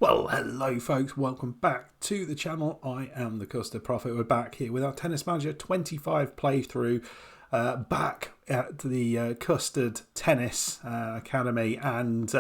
Well, hello folks, welcome back to the channel. I am the Custard Prophet. We're back here with our Tennis Manager 25 playthrough, back at the Custard Tennis Academy, and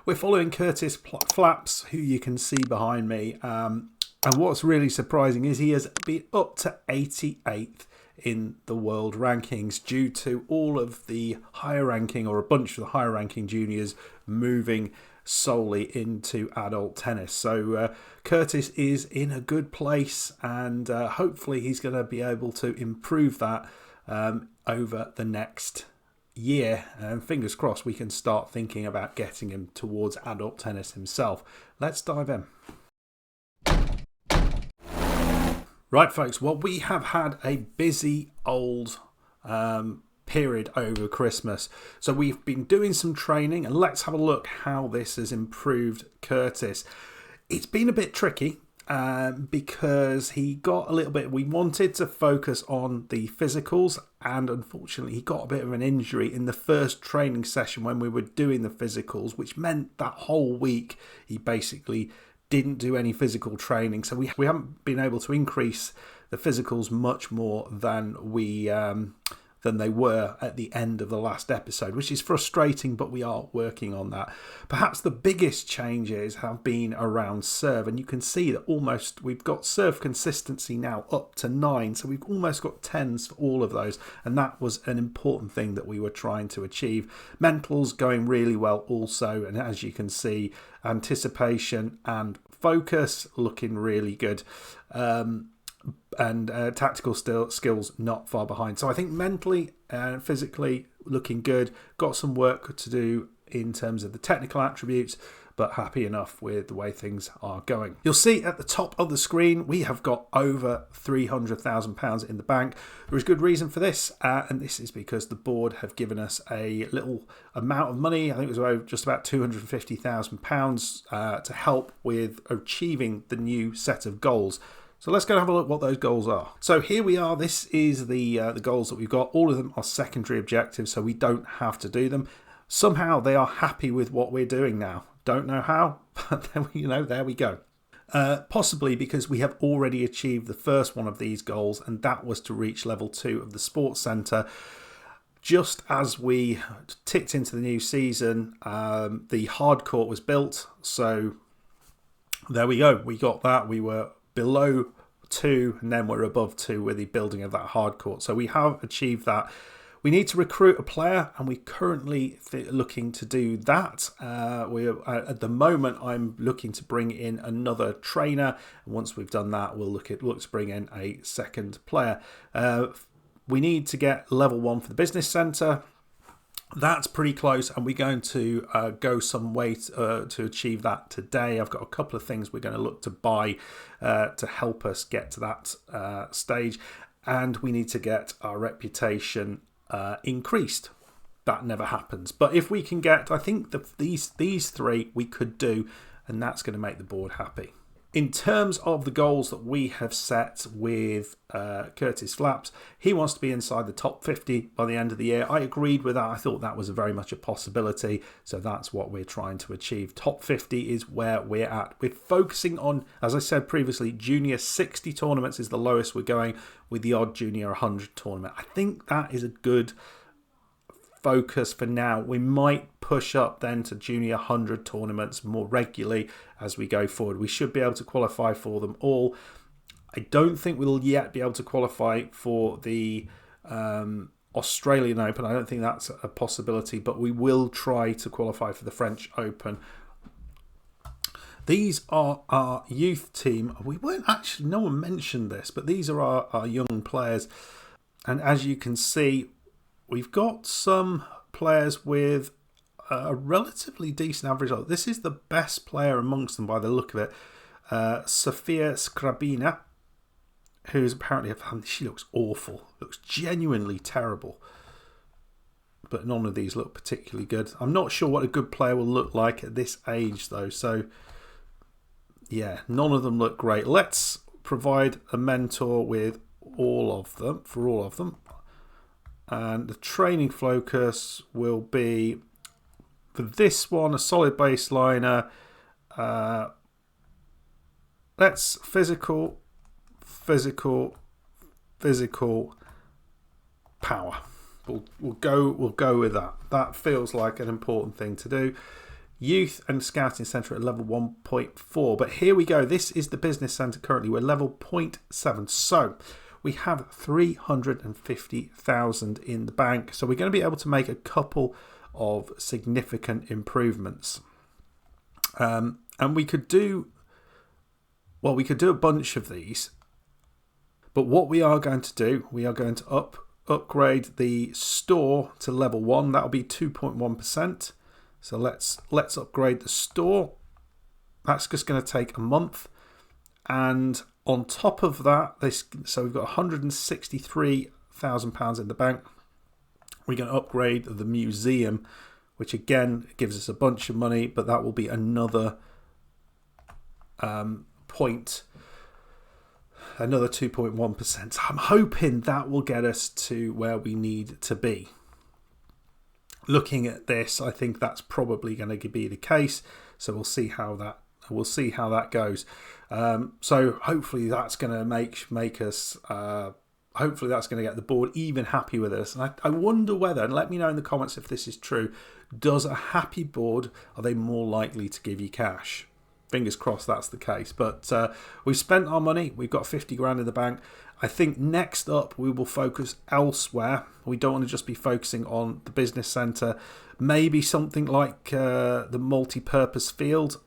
we're following Curtis Flaps, who you can see behind me. And what's really surprising is he has been up to 88th in the world rankings due to all of the higher ranking, or a bunch of the higher ranking juniors moving solely into adult tennis. So Curtis is in a good place, and hopefully he's going to be able to improve that over the next year, and fingers crossed we can start thinking about getting him towards adult tennis himself. Let's dive in. Right folks, well, we have had a busy old period over Christmas, so we've been doing some training, and let's have a look how this has improved Curtis. It's been a bit tricky because he got a little bit, we wanted to focus on the physicals, and unfortunately he got a bit of an injury in the first training session when we were doing the physicals, which meant that whole week he basically didn't do any physical training. So we haven't been able to increase the physicals much more than than they were at the end of the last episode, which is frustrating, but we are working on that. Perhaps the biggest changes have been around serve, and you can see that we've got serve consistency now up to 9, so we've almost got 10s for all of those, and that was an important thing that we were trying to achieve. Mentals going really well also, and as you can see, anticipation and focus looking really good. And tactical skills not far behind. So I think mentally and physically looking good. Got some work to do in terms of the technical attributes, but happy enough with the way things are going. You'll see at the top of the screen we have got over £300,000 in the bank. There is good reason for this, and this is because the board have given us a little amount of money. I think it was just about £250,000 to help with achieving the new set of goals. So let's go and have a look what those goals are. So here we are. This is the goals that we've got. All of them are secondary objectives, so we don't have to do them. Somehow they are happy with what we're doing now. Don't know how, but there we go. Possibly because we have already achieved the first one of these goals, and that was to reach level 2 of the sports centre. Just as we ticked into the new season, the hard court was built. So there we go. We got that. We were below 2, and then we're above 2 with the building of that hard court. So we have achieved that. We need to recruit a player, and we're currently looking to do that. At the moment, I'm looking to bring in another trainer, and once we've done that, we'll look to bring in a second player. We need to get level 1 for the business centre. That's pretty close, and we're going to go some way to achieve that today. I've got a couple of things we're going to look to buy to help us get to that stage, and we need to get our reputation increased. That never happens, but if we can get, I think these 3 we could do, and that's going to make the board happy. In terms of the goals that we have set with Curtis Flaps, he wants to be inside the top 50 by the end of the year. I agreed with that. I thought that was very much a possibility. So that's what we're trying to achieve. Top 50 is where we're at. We're focusing on, as I said previously, junior 60 tournaments is the lowest we're going, with the odd junior 100 tournament. I think that is a good focus for now. We might push up then to junior 100 tournaments more regularly as we go forward. We should be able to qualify for them all. I don't think we'll yet be able to qualify for the Australian Open. I don't think that's a possibility, but we will try to qualify for the French Open. These are our youth team. We weren't actually, no one mentioned this, but these are our young players. And as you can see, we've got some players with a relatively decent average. This is the best player amongst them by the look of it. Sofia Skrabina, who's apparently, she looks awful. Looks genuinely terrible. But none of these look particularly good. I'm not sure what a good player will look like at this age though. So yeah, none of them look great. Let's provide a mentor with all of them, for all of them. And the training focus will be, for this one, a solid baseliner, Let's physical power. We'll go with that. That feels like an important thing to do. Youth and Scouting Centre at level 1.4. But here we go. This is the Business Centre currently. We're level 0.7. So we have 350,000 in the bank. So we're going to be able to make a couple of significant improvements. And we could do a bunch of these. But what we are going to do, we are going to upgrade the store to level 1. That'll be 2.1%. So let's upgrade the store. That's just going to take a month. And on top of that, so we've got £163,000 in the bank. We're going to upgrade the museum, which again gives us a bunch of money, but that will be another point. Another 2.1%. I'm hoping that will get us to where we need to be. Looking at this, I think that's probably going to be the case. So we'll see how that goes. So hopefully that's going to make us. Hopefully that's going to get the board even happy with us. And I wonder whether, and let me know in the comments if this is true. Does a happy board, are they more likely to give you cash? Fingers crossed that's the case. But we've spent our money. We've got 50 grand in the bank. I think next up we will focus elsewhere. We don't want to just be focusing on the business centre. Maybe something like the multi-purpose field.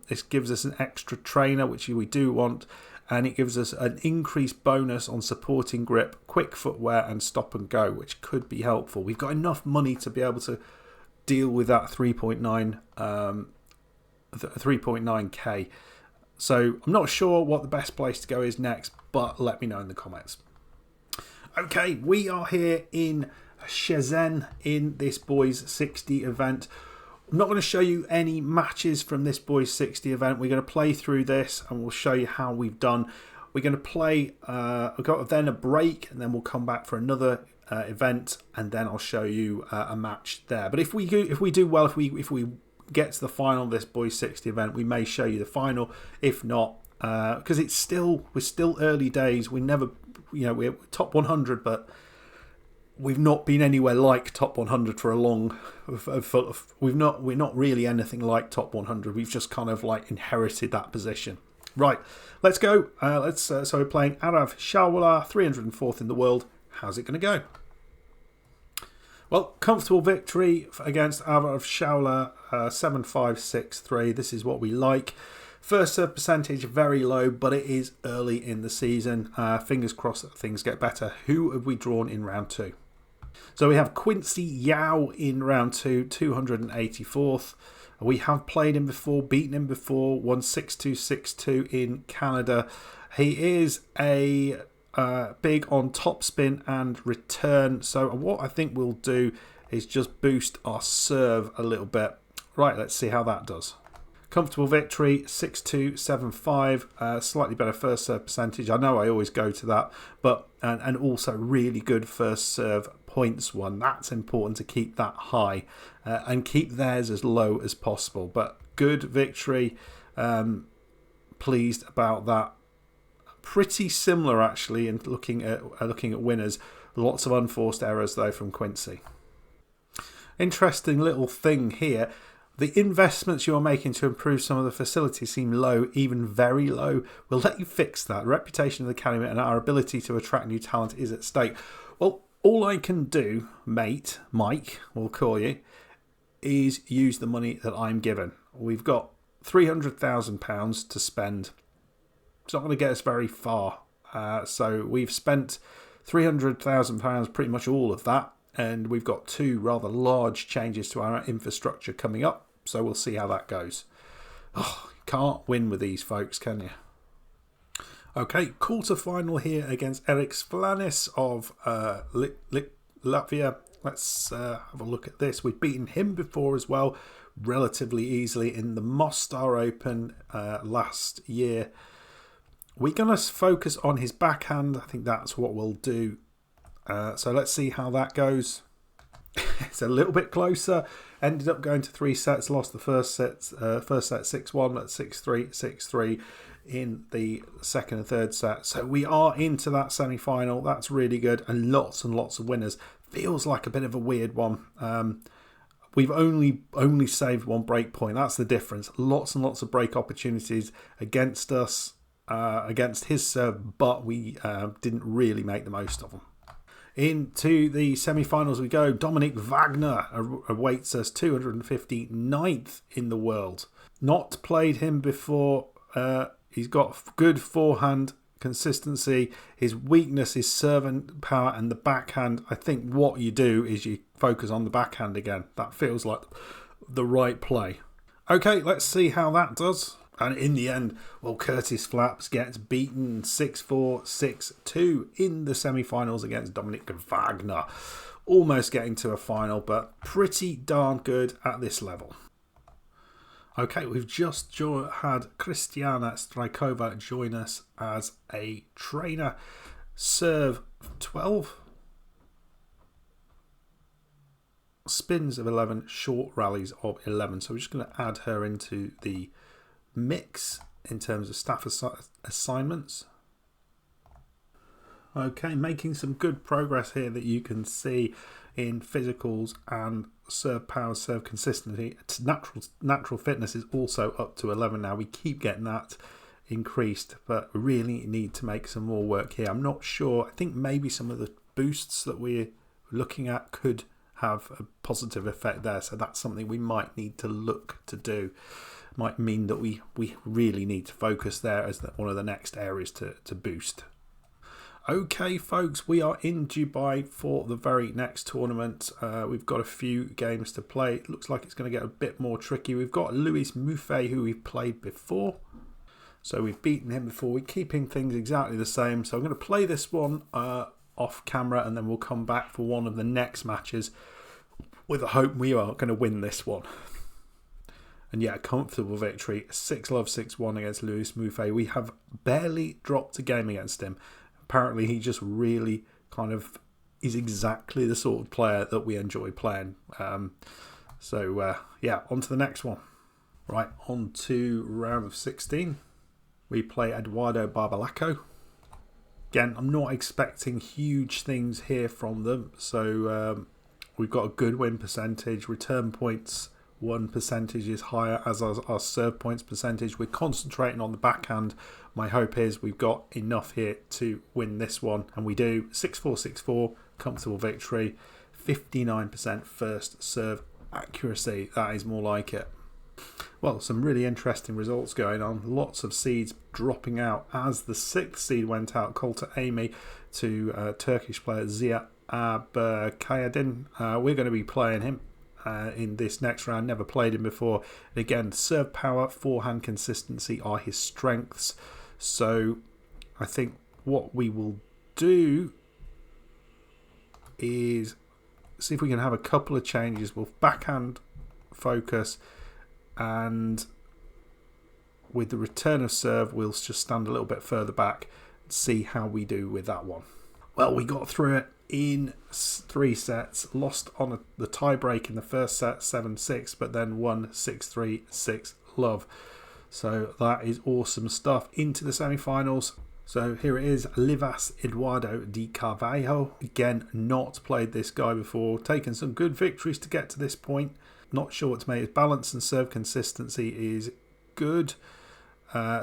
This gives us an extra trainer, which we do want. And it gives us an increased bonus on supporting grip, quick footwear and stop and go, which could be helpful. We've got enough money to be able to deal with that 3.9k. So I'm not sure what the best place to go is next, but let me know in the comments. Okay, we are here in Shenzhen in this Boys 60 event. I'm not going to show you any matches from this Boys 60 event. We're going to play through this and we'll show you how we've done. We're going to play, we've got then a break and then we'll come back for another event and then I'll show you a match there. But if we do well, if we get to the final of this Boys 60 event, we may show you the final. If not, because we're still early days. We're top 100, but we've not been anywhere like top 100 for a long. We're not really anything like top 100. We've just kind of like inherited that position. Right, let's go. So we're playing Arav Shawala, 304th in the world. How's it going to go? Well, comfortable victory against Arav Shawala, 7-5-6-3. This is what we like. First serve percentage very low, but it is early in the season. Fingers crossed that things get better. Who have we drawn in round 2? So we have Quincy Yao in round 2, 284th. We have played him before, beaten him before, won 6-2, 6-2 in Canada. He is a big on topspin and return. So what I think we'll do is just boost our serve a little bit. Right, let's see how that does. Comfortable victory, 6-2, 7-5, slightly better first serve percentage. I know I always go to that, but and also really good first serve points won. That's important to keep that high and keep theirs as low as possible. But good victory, pleased about that. Pretty similar actually in looking at winners. Lots of unforced errors though from Quincy. Interesting little thing here. The investments you're making to improve some of the facilities seem low, even very low. We'll let you fix that. The reputation of the academy and our ability to attract new talent is at stake. Well, all I can do, mate, Mike, we'll call you, is use the money that I'm given. We've got £300,000 to spend. It's not going to get us very far. So we've spent £300,000, pretty much all of that. And we've got 2 rather large changes to our infrastructure coming up. So we'll see how that goes. Oh, can't win with these folks, can you? Okay, quarter-final here against Eric Splanis of Latvia. Let's have a look at this. We've beaten him before as well, relatively easily in the Mostar Open last year. We're going to focus on his backhand. I think that's what we'll do. So let's see how that goes. It's a little bit closer. Ended up going to 3 sets. Lost the first set 6-1, 6-3, 6-3. in the second and third set. So we are into that semi-final. That's really good, and lots of winners. Feels like a bit of a weird one. We've only saved one break point. That's the difference. Lots and lots of break opportunities against us, against his serve, but we didn't really make the most of them. Into the semi-finals we go. Dominik Wagner awaits us, 259th in the world. Not played him before. He's got good forehand consistency. His weakness is serve power and the backhand. I think what you do is you focus on the backhand again. That feels like the right play. Okay, let's see how that does. And in the end, well, Curtis Flaps gets beaten 6-4, 6-2 in the semi-finals against Dominik Wagner. Almost getting to a final, but pretty darn good at this level. Okay, we've just had Kristiana Strajkova join us as a trainer. Serve 12. Spins of 11, short rallies of 11. So we're just going to add her into the mix in terms of staff assignments. Okay, making some good progress here that you can see in physicals and serve power, serve consistency. Natural fitness is also up to 11 now. We keep getting that increased, but we really need to make some more work here. I'm not sure. I think maybe some of the boosts that we're looking at could have a positive effect there. So that's something we might need to look to do. Might mean that we really need to focus there as one of the next areas to boost. Okay, folks, we are in Dubai for the very next tournament. We've got a few games to play. It looks like it's going to get a bit more tricky. We've got Louis Mouffet, who we've played before. So we've beaten him before. We're keeping things exactly the same. So I'm going to play this one off camera, and then we'll come back for one of the next matches with the hope we are going to win this one. And yeah, comfortable victory. 6-love, 6-1 against Louis Mouffet. We have barely dropped a game against him. Apparently, he just really kind of is exactly the sort of player that we enjoy playing. Yeah, on to the next one. Right, on to round of 16. We play Eduardo Barbalaco. Again, I'm not expecting huge things here from them. So we've got a good win percentage. Return points, 1% is higher as our serve points percentage. We're concentrating on the backhand. My hope is we've got enough here to win this one. And we do. 6-4, 6-4. Comfortable victory. 59% first serve accuracy. That is more like it. Well, some really interesting results going on. Lots of seeds dropping out as the 6th seed went out. Kolta Amy to Turkish player Ziya Abkayadin. We're going to be playing him in this next round. Never played him before. And again, serve power, forehand consistency are his strengths. So I think what we will do is see if we can have a couple of changes. We'll backhand focus, and with the return of serve, we'll just stand a little bit further back and see how we do with that one. Well, we got through it in 3 sets, lost on the tie break in the first set, 7-6, but then won 6-3, 6-love. So that is awesome stuff. Into the semi-finals. So here it is, Livas Eduardo de Carvalho. Again, not played this guy before. Taken some good victories to get to this point. Not sure what to make. His balance and serve consistency is good.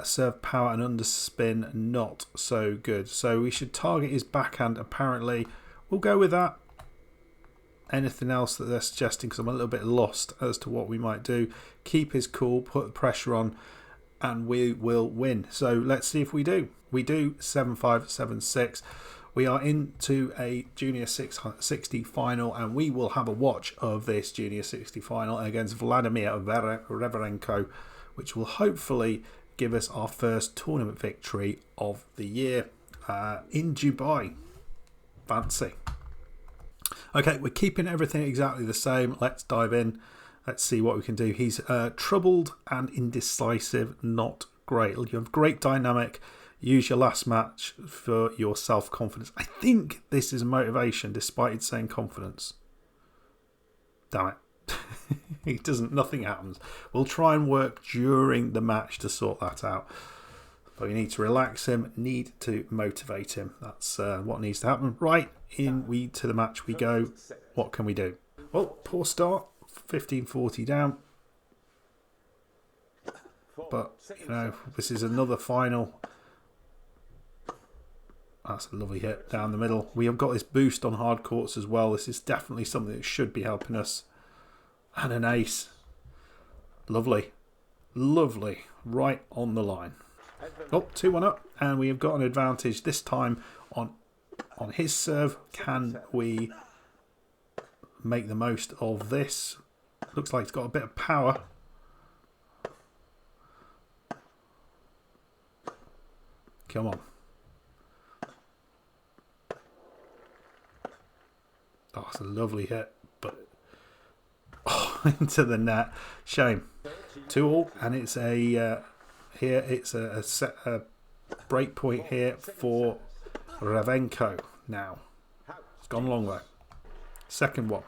Serve power and underspin, not so good. So we should target his backhand, apparently. We'll go with that. Anything else that they're suggesting, because I'm a little bit lost as to what we might do. Keep his cool, put the pressure on, and we will win. So let's see if we do. We do 7-5, 7-6. We are into a Junior 60 final, and we will have a watch of this Junior 60 final against Vladimir Reverenko, which will hopefully give us our first tournament victory of the year in Dubai. Fancy. Okay, we're keeping everything exactly the same. Let's dive in. Let's see what we can do. He's troubled and indecisive. Not great. You have great dynamic. Use your last match for your self-confidence. I think this is motivation, despite it saying confidence. Damn it. Nothing happens. We'll try and work during the match to sort that out. But we need to relax him, need to motivate him. That's what needs to happen. Right, to the match we go. What can we do? Well, poor start, 15-40 down. But, you know, this is another final. That's a lovely hit down the middle. We have got this boost on hard courts as well. This is definitely something that should be helping us. And an ace. Lovely. Lovely. Right on the line. Oh, 2-1 up. And we have got an advantage this time on his serve. Can we make the most of this? Looks like it's got a bit of power. Come on. Oh, it's a lovely hit, but into the net. Shame. 2-2, and it's a here. It's a break point here for Ravenko. Now it's gone long though. Second one.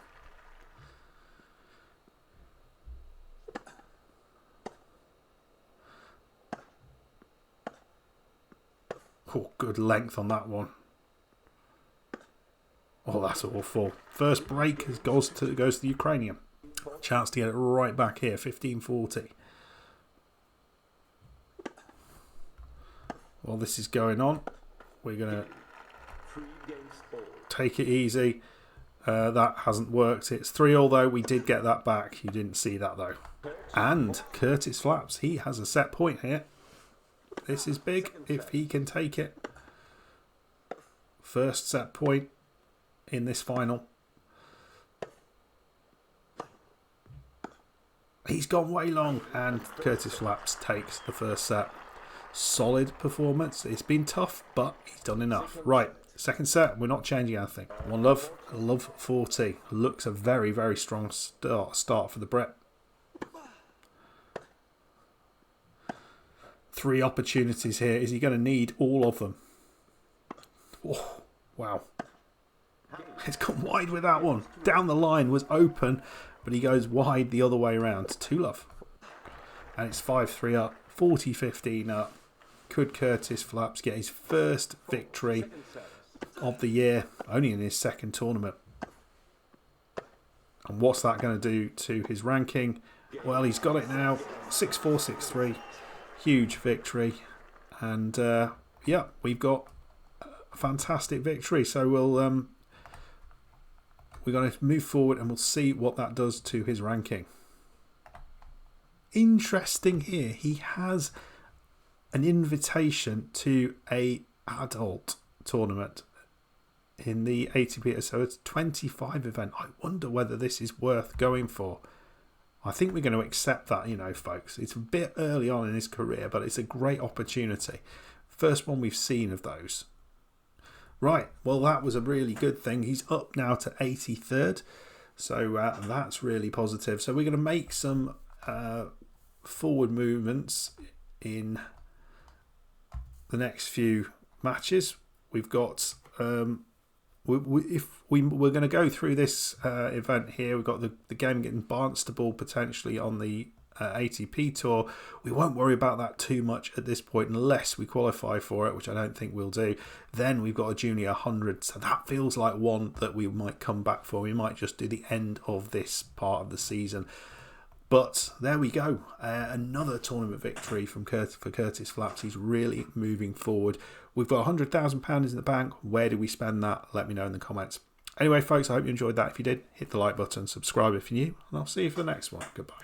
Oh, good length on that one. Oh, that's awful. First break goes to the Ukrainian. Chance to get it right back here. 15-40. While this is going on, we're going to take it easy. That hasn't worked. It's 3-3 though. We did get that back. You didn't see that though. And Curtis Flaps, he has a set point here. This is big if he can take it. First set point in this final. He's gone way long, and Curtis Flaps takes the first set. Solid performance. It's been tough, but he's done enough. Right, second set. We're not changing anything. 1-love. Love 40. Looks a very, very strong start for the Brit. 3 opportunities here. Is he going to need all of them? Oh, wow. It's gone wide with that one. Down the line was open, but he goes wide the other way around. 2-love. And it's 5-3 up. 40-15 up. Could Curtis Flaps get his first victory of the year, only in his second tournament? And what's that going to do to his ranking? Well, he's got it now. 6-4, 6-3. Huge victory. And yeah, we've got a fantastic victory. So we're going to move forward and we'll see what that does to his ranking. Interesting here. He has an invitation to a adult tournament in the ATP. So it's a 25 event. I wonder whether this is worth going for. I think we're going to accept that, you know, folks. It's a bit early on in his career, but it's a great opportunity. First one we've seen of those. Right, well, that was a really good thing. He's up now to 83rd, so that's really positive. So we're going to make some forward movements in the next few matches. We've got we're going to go through this event here. We've got the game getting Barnstable potentially on the ATP tour. We won't worry about that too much at this point unless we qualify for it, which I don't think we'll do. Then we've got a Junior 100, so that feels like one that we might come back for. We might just do the end of this part of the season. But there we go. Another tournament victory for Curtis Flaps. He's really moving forward. We've got £100,000 in the bank. Where do we spend that? Let me know in the comments. Anyway, folks, I hope you enjoyed that. If you did, hit the like button, subscribe if you're new, and I'll see you for the next one. Goodbye.